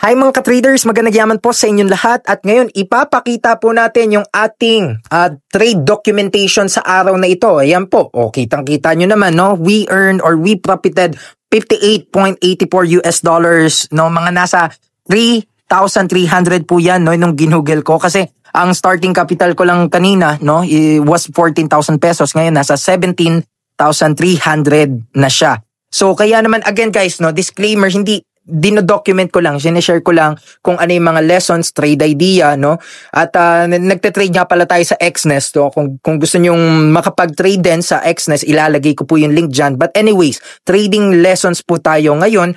Hi mga ka-traders, magandang yaman po sa inyong lahat at ngayon ipapakita po natin yung ating trade documentation sa araw na ito. Ayan po, kitang-kita nyo naman, no? We earned or we profited $58.84 no? Mga nasa 3,300 po yan, no? Nung ginugel ko kasi ang starting capital ko lang kanina, no? Was 14,000 pesos. Ngayon nasa 17,300 na siya. So kaya naman again guys, no? Disclaimer, hindi dino-document ko lang, sinishare ko lang kung ano yung mga lessons, trade idea, no? At nagte-trade nga pala tayo sa Xnest, no? Kung gusto nyong makapag-trade din sa Xnest, ilalagay ko po yung link dyan. But anyways, trading lessons po tayo ngayon.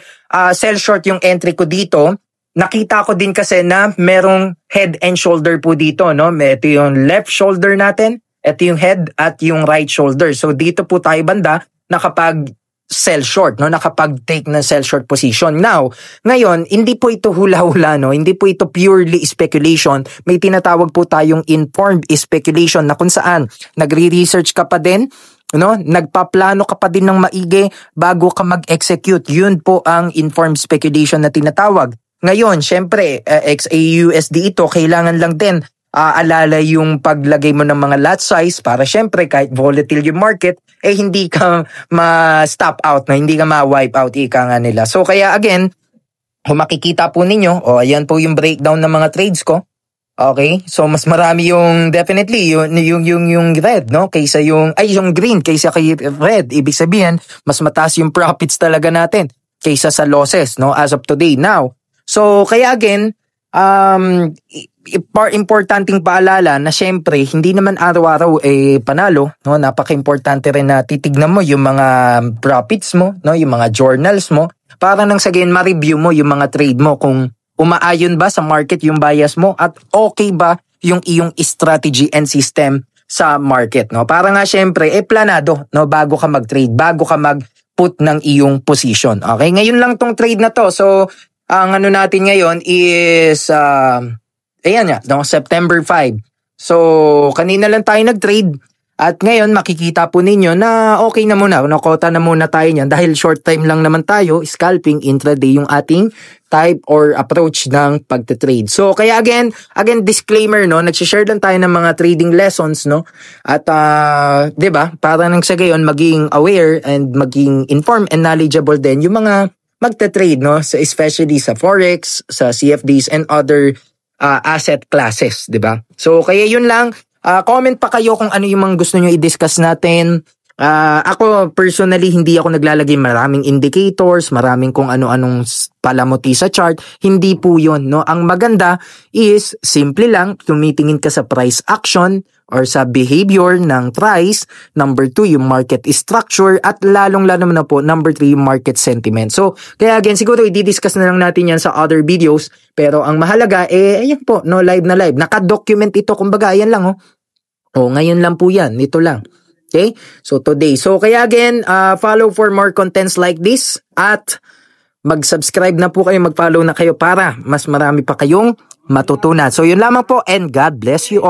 Sell short yung entry ko dito. Nakita ko din kasi na merong head and shoulder po dito, no? Ito yung left shoulder natin, ito yung head at yung right shoulder. So dito po tayo banda nakapag sell short, no? Nakapag-take ng sell short position. Now, ngayon, hindi po ito hula-hula, no? Hindi po ito purely speculation. May tinatawag po tayong informed speculation na kung saan nagre-research ka pa din, no? Nagpaplano ka pa din ng maigi bago ka mag-execute. Yun po ang informed speculation na tinatawag. Ngayon, syempre, XAUSD ito, kailangan lang din alala yung paglagay mo ng mga lot size para syempre kahit volatile yung market, hindi ka ma-stop out, na hindi ka ma-wipe out, ika nga nila. So kaya again, kung makikita po ninyo, ayan po yung breakdown ng mga trades ko. Okay? So mas marami yung definitely yung red, no? Kaysa yung green kaysa kay red. Ibig sabihin, mas mataas yung profits talaga natin kaysa sa losses, no? As of today. Now, so kaya again, importanteng paalala na syempre hindi naman araw-araw panalo, no? Napaka-importante rin na titignan mo yung mga profits mo, no? Yung mga journals mo para nang sa gayon ma-review mo yung mga trade mo kung umaayon ba sa market yung bias mo at okay ba yung iyong strategy and system sa market, no? Para nga syempre planado, no? Bago ka mag-trade, bago ka mag-put ng iyong position. Okay? Ngayon lang tong trade na to. So ang ano natin ngayon is ayan nga, no, September 5. So, kanina lang tayo nag-trade at ngayon makikita po ninyo na okay na muna, nakota na muna tayo niyan dahil short time lang naman tayo, scalping intraday yung ating type or approach ng pagte-trade. So, kaya again disclaimer, no, nagsi-share lang tayo ng mga trading lessons, no? At 'di ba? Para nang sa gayon maging aware and maging informed and knowledgeable din yung mga magte-trade, no? So, especially sa forex, sa CFDs and other asset classes, 'di ba? So kaya yun lang, comment pa kayo kung ano yung mga gusto niyo i-discuss natin. Ako personally hindi ako naglalagay maraming indicators, maraming kung ano-anong palamuti sa chart, hindi po 'yon, no? Ang maganda is simple lang, tumitingin ka sa price action or sa behavior ng price. Number 2, yung market structure at lalong-lalo na po number 3, yung market sentiment. So, kaya again, siguro i-discuss na lang natin yan sa other videos. Pero ang mahalaga, ayan po, no, live na live. Naka-document ito, kumbaga, ayan lang, ngayon lang po yan, ito lang. Okay? So, today. So, kaya again, follow for more contents like this at mag-subscribe na po kayo, mag-follow na kayo para mas marami pa kayong matutunan. So, yun lamang po and God bless you all.